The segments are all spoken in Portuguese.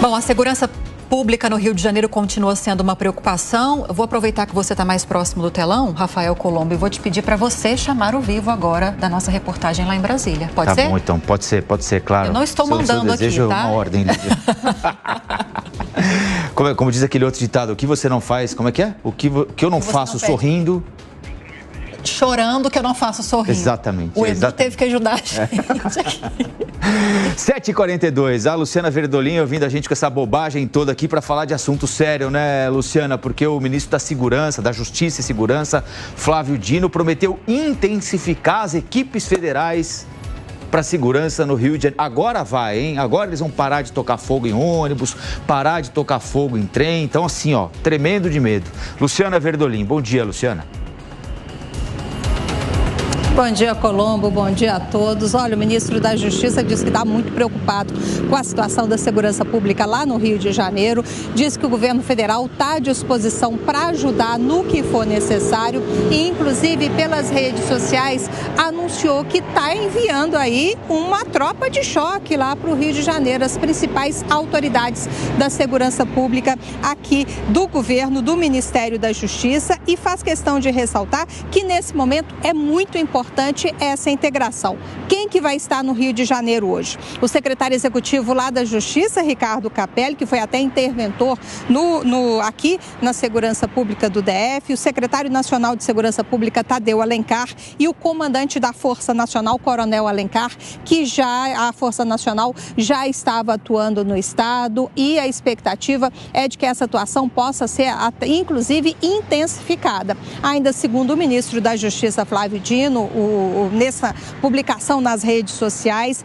Bom, a segurança pública no Rio de Janeiro continua sendo uma preocupação. Eu vou aproveitar que você está mais próximo do telão, Rafael Colombo, e vou te pedir para você chamar o vivo agora da nossa reportagem lá em Brasília. Pode ser? Tá bom, então. Pode ser, claro. Eu não estou mandando aqui, tá? Uma ordem, Lívia. Como diz aquele outro ditado, o que você não faz, como é que é? O que eu não faço sorrindo... Chorando que eu não faço sorrindo. Exatamente. O Edu teve que ajudar a gente aqui. 7h42, a Luciana Verdolim ouvindo a gente com essa bobagem toda aqui para falar de assunto sério, né, Luciana? Porque o ministro da Segurança, da Justiça e Segurança, Flávio Dino, prometeu intensificar as equipes federais para segurança no Rio de Janeiro. Agora vai, hein? Agora eles vão parar de tocar fogo em ônibus, parar de tocar fogo em trem. Então, assim, ó, tremendo de medo. Luciana Verdolim, bom dia, Luciana. Bom dia, Colombo. Bom dia a todos. Olha, o ministro da Justiça disse que está muito preocupado com a situação da segurança pública lá no Rio de Janeiro. Diz que o governo federal está à disposição para ajudar no que for necessário e, inclusive, pelas redes sociais, anunciou que está enviando aí uma tropa de choque lá para o Rio de Janeiro. As principais autoridades da segurança pública aqui do governo, do Ministério da Justiça, e faz questão de ressaltar que, nesse momento, é muito importante essa integração. Quem que vai estar no Rio de Janeiro hoje? O secretário executivo lá da Justiça, Ricardo Capelli, que foi até interventor aqui na segurança pública do DF, o secretário nacional de segurança pública, Tadeu Alencar, e o comandante da Força Nacional, Coronel Alencar, que a Força Nacional já estava atuando no estado, e a expectativa é de que essa atuação possa ser, inclusive, intensificada. Ainda segundo o ministro da Justiça, Flávio Dino, nessa publicação nas redes sociais,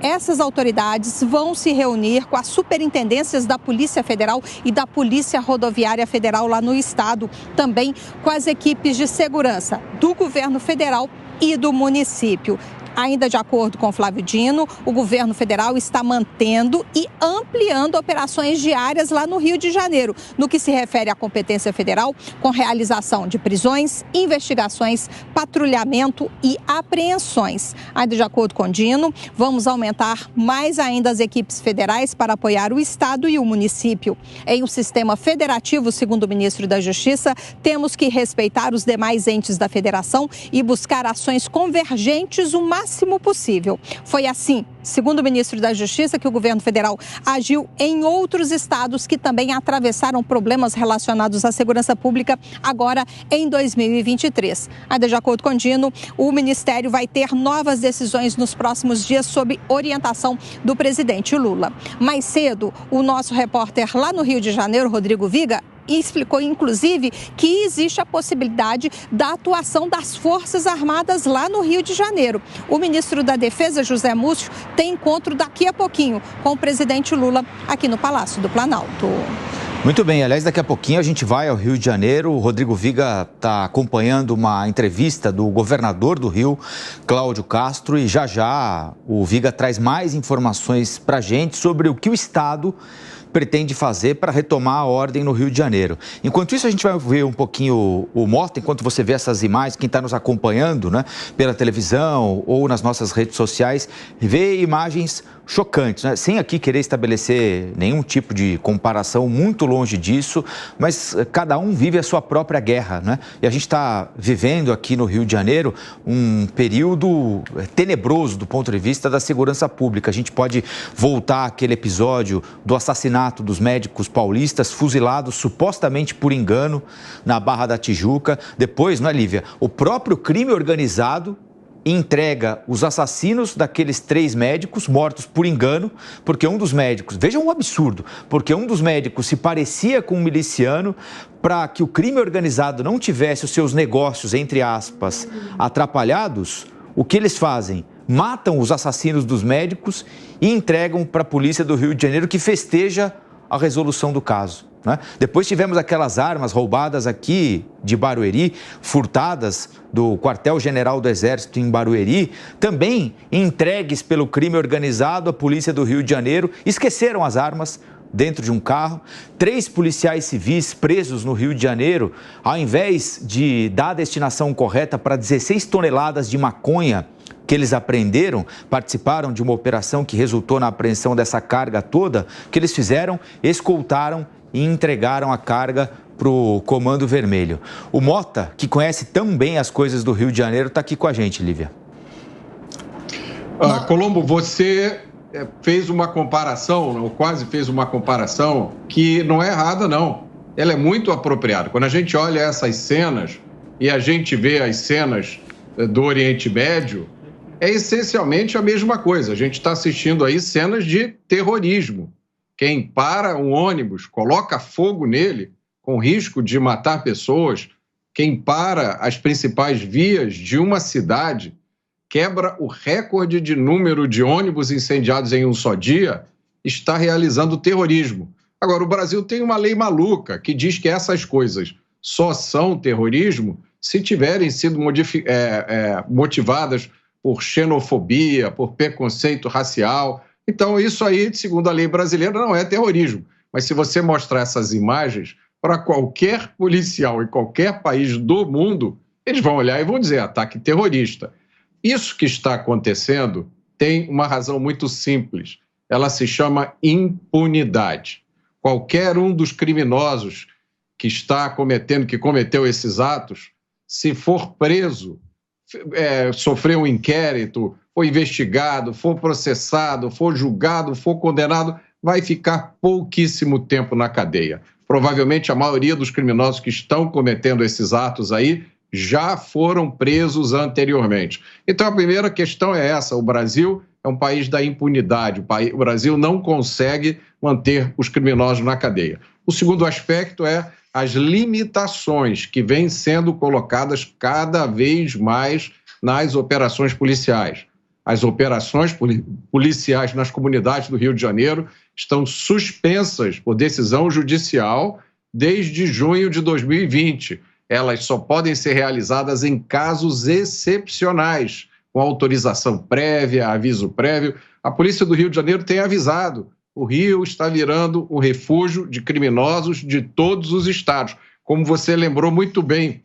essas autoridades vão se reunir com as superintendências da Polícia Federal e da Polícia Rodoviária Federal lá no estado, também com as equipes de segurança do governo federal e do município. Ainda de acordo com Flávio Dino, o governo federal está mantendo e ampliando operações diárias lá no Rio de Janeiro, no que se refere à competência federal, com realização de prisões, investigações, patrulhamento e apreensões. Ainda de acordo com Dino, vamos aumentar mais ainda as equipes federais para apoiar o estado e o município. Em um sistema federativo, segundo o ministro da Justiça, temos que respeitar os demais entes da federação e buscar ações convergentes o máximo possível. Foi assim, segundo o ministro da Justiça, que o governo federal agiu em outros estados que também atravessaram problemas relacionados à segurança pública agora em 2023. Ainda de acordo com Dino, o ministério vai ter novas decisões nos próximos dias sob orientação do presidente Lula. Mais cedo, o nosso repórter lá no Rio de Janeiro, Rodrigo Viga, explicou, inclusive, que existe a possibilidade da atuação das Forças Armadas lá no Rio de Janeiro. O ministro da Defesa, José Múcio, tem encontro daqui a pouquinho com o presidente Lula aqui no Palácio do Planalto. Muito bem, aliás, daqui a pouquinho a gente vai ao Rio de Janeiro. O Rodrigo Viga está acompanhando uma entrevista do governador do Rio, Cláudio Castro, e já o Viga traz mais informações para a gente sobre o que o Estado pretende fazer para retomar a ordem no Rio de Janeiro. Enquanto isso, a gente vai ver um pouquinho o Mota, enquanto você vê essas imagens, quem está nos acompanhando, né, pela televisão ou nas nossas redes sociais, vê imagens chocantes, né? Sem aqui querer estabelecer nenhum tipo de comparação, muito longe disso, mas cada um vive a sua própria guerra, né? E a gente está vivendo aqui no Rio de Janeiro um período tenebroso do ponto de vista da segurança pública. A gente pode voltar àquele episódio do assassinato dos médicos paulistas fuzilados supostamente por engano na Barra da Tijuca. Depois, não é, Lívia? O próprio crime organizado entrega os assassinos daqueles 3 médicos mortos por engano, porque um dos médicos, vejam um absurdo, porque um dos médicos se parecia com um miliciano para que o crime organizado não tivesse os seus negócios, entre aspas, atrapalhados. O que eles fazem? Matam os assassinos dos médicos e entregam para a polícia do Rio de Janeiro, que festeja a resolução do caso, né? Depois tivemos aquelas armas roubadas aqui de Barueri, furtadas do quartel-general do Exército em Barueri, também entregues pelo crime organizado à polícia do Rio de Janeiro. Esqueceram as armas dentro de um carro. 3 policiais civis presos no Rio de Janeiro, ao invés de dar a destinação correta para 16 toneladas de maconha que eles apreenderam, participaram de uma operação que resultou na apreensão dessa carga toda. O que eles fizeram? Escoltaram e entregaram a carga para o Comando Vermelho. O Mota, que conhece tão bem as coisas do Rio de Janeiro, está aqui com a gente, Lívia. Colombo, você fez uma comparação, ou quase fez uma comparação, que não é errada, não. Ela é muito apropriada. Quando a gente olha essas cenas e a gente vê as cenas do Oriente Médio, é essencialmente a mesma coisa. A gente está assistindo aí cenas de terrorismo. Quem para um ônibus, coloca fogo nele, com risco de matar pessoas, quem para as principais vias de uma cidade, quebra o recorde de número de ônibus incendiados em um só dia, está realizando terrorismo. Agora, o Brasil tem uma lei maluca que diz que essas coisas só são terrorismo se tiverem sido motivadas por xenofobia, por preconceito racial. Então, isso aí, segundo a lei brasileira, não é terrorismo. Mas se você mostrar essas imagens para qualquer policial em qualquer país do mundo, eles vão olhar e vão dizer ataque terrorista. Isso que está acontecendo tem uma razão muito simples. Ela se chama impunidade. Qualquer um dos criminosos que cometeu esses atos, se for preso, sofrer um inquérito, for investigado, for processado, for julgado, for condenado, vai ficar pouquíssimo tempo na cadeia. Provavelmente a maioria dos criminosos que estão cometendo esses atos aí já foram presos anteriormente. Então a primeira questão é essa: o Brasil é um país da impunidade, o Brasil não consegue manter os criminosos na cadeia. O segundo aspecto é as limitações que vêm sendo colocadas cada vez mais nas operações policiais. As operações policiais nas comunidades do Rio de Janeiro estão suspensas por decisão judicial desde junho de 2020. Elas só podem ser realizadas em casos excepcionais, com autorização prévia, aviso prévio. A Polícia do Rio de Janeiro tem avisado: o Rio está virando um refúgio de criminosos de todos os estados. Como você lembrou muito bem,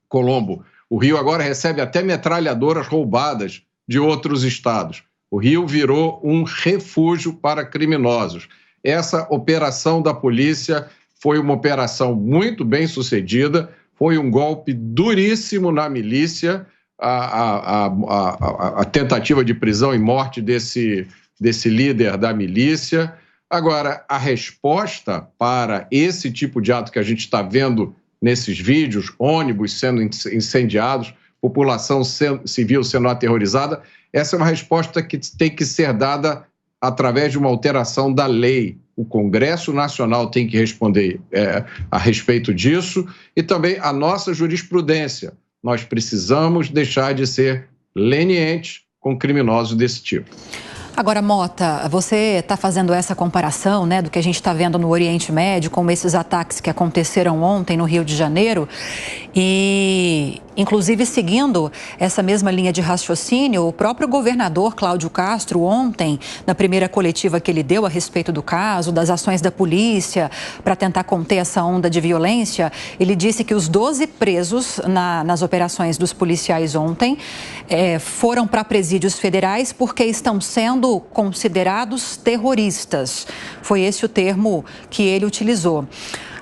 Colombo, o Rio agora recebe até metralhadoras roubadas de outros estados. O Rio virou um refúgio para criminosos. Essa operação da polícia foi uma operação muito bem sucedida, foi um golpe duríssimo na milícia, a tentativa de prisão e morte desse líder da milícia. Agora, a resposta para esse tipo de ato que a gente está vendo nesses vídeos, ônibus sendo incendiados, população civil sendo aterrorizada, essa é uma resposta que tem que ser dada através de uma alteração da lei. O Congresso Nacional tem que responder a respeito disso, e também a nossa jurisprudência. Nós precisamos deixar de ser lenientes com criminosos desse tipo. Agora, Mota, você está fazendo essa comparação, né, do que a gente está vendo no Oriente Médio com esses ataques que aconteceram ontem no Rio de Janeiro e, inclusive, seguindo essa mesma linha de raciocínio, o próprio governador Cláudio Castro ontem, na primeira coletiva que ele deu a respeito do caso, das ações da polícia para tentar conter essa onda de violência, ele disse que os 12 presos nas operações dos policiais ontem foram para presídios federais porque estão sendo considerados terroristas. Foi esse o termo que ele utilizou.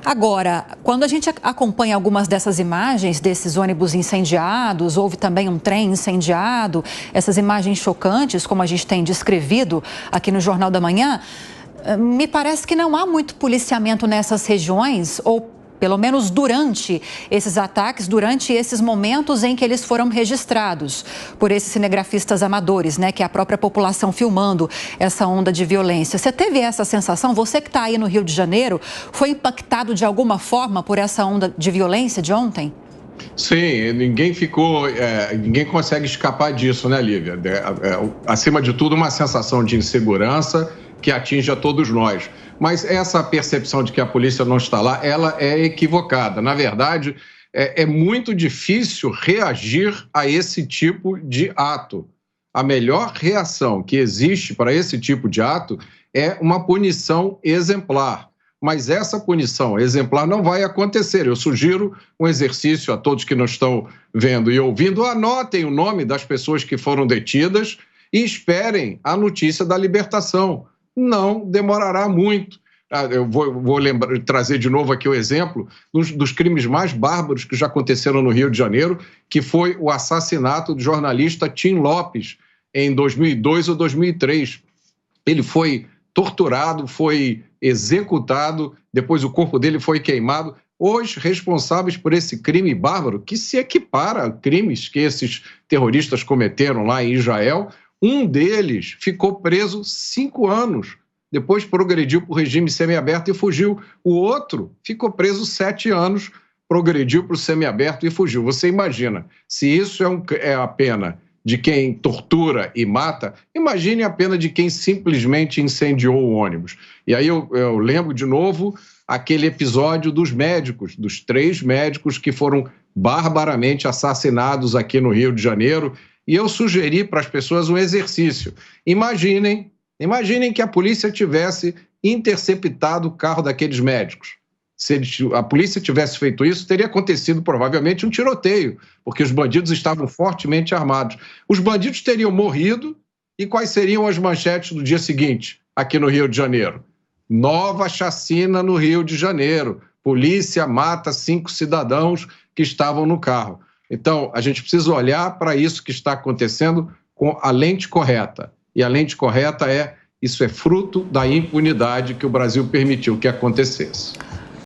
Agora, quando a gente acompanha algumas dessas imagens, desses ônibus incendiados, houve também um trem incendiado, essas imagens chocantes, como a gente tem descrevido aqui no Jornal da Manhã, me parece que não há muito policiamento nessas regiões, ou pelo menos durante esses ataques, durante esses momentos em que eles foram registrados por esses cinegrafistas amadores, né, que é a própria população filmando essa onda de violência. Você teve essa sensação? Você que está aí no Rio de Janeiro, foi impactado de alguma forma por essa onda de violência de ontem? Sim, ninguém consegue escapar disso, né, Lívia? Acima de tudo, uma sensação de insegurança que atinge a todos nós. Mas essa percepção de que a polícia não está lá, ela é equivocada. Na verdade, é muito difícil reagir a esse tipo de ato. A melhor reação que existe para esse tipo de ato é uma punição exemplar. mas essa punição exemplar não vai acontecer. Eu sugiro um exercício a todos que não estão vendo e ouvindo, anotem o nome das pessoas que foram detidas e esperem a notícia da libertação. Não demorará muito. Eu vou trazer de novo aqui o exemplo dos crimes mais bárbaros que já aconteceram no Rio de Janeiro, que foi o assassinato do jornalista Tim Lopes, em 2002 ou 2003. Ele foi torturado, foi executado, depois o corpo dele foi queimado. Os responsáveis por esse crime bárbaro, que se equipara a crimes que esses terroristas cometeram lá em Israel, um deles ficou preso 5 anos, depois progrediu para o regime semiaberto e fugiu. O outro ficou preso 7 anos, progrediu para o semiaberto e fugiu. Você imagina, se isso é a pena de quem tortura e mata, imagine a pena de quem simplesmente incendiou o ônibus. E aí eu lembro de novo aquele episódio dos médicos, dos 3 médicos que foram barbaramente assassinados aqui no Rio de Janeiro. E eu sugeri para as pessoas um exercício. Imaginem que a polícia tivesse interceptado o carro daqueles médicos. Se a polícia tivesse feito isso, teria acontecido provavelmente um tiroteio, porque os bandidos estavam fortemente armados. Os bandidos teriam morrido, e quais seriam as manchetes do dia seguinte, aqui no Rio de Janeiro? Nova chacina no Rio de Janeiro. Polícia mata 5 cidadãos que estavam no carro. Então, a gente precisa olhar para isso que está acontecendo com a lente correta. E a lente correta isso é fruto da impunidade que o Brasil permitiu que acontecesse.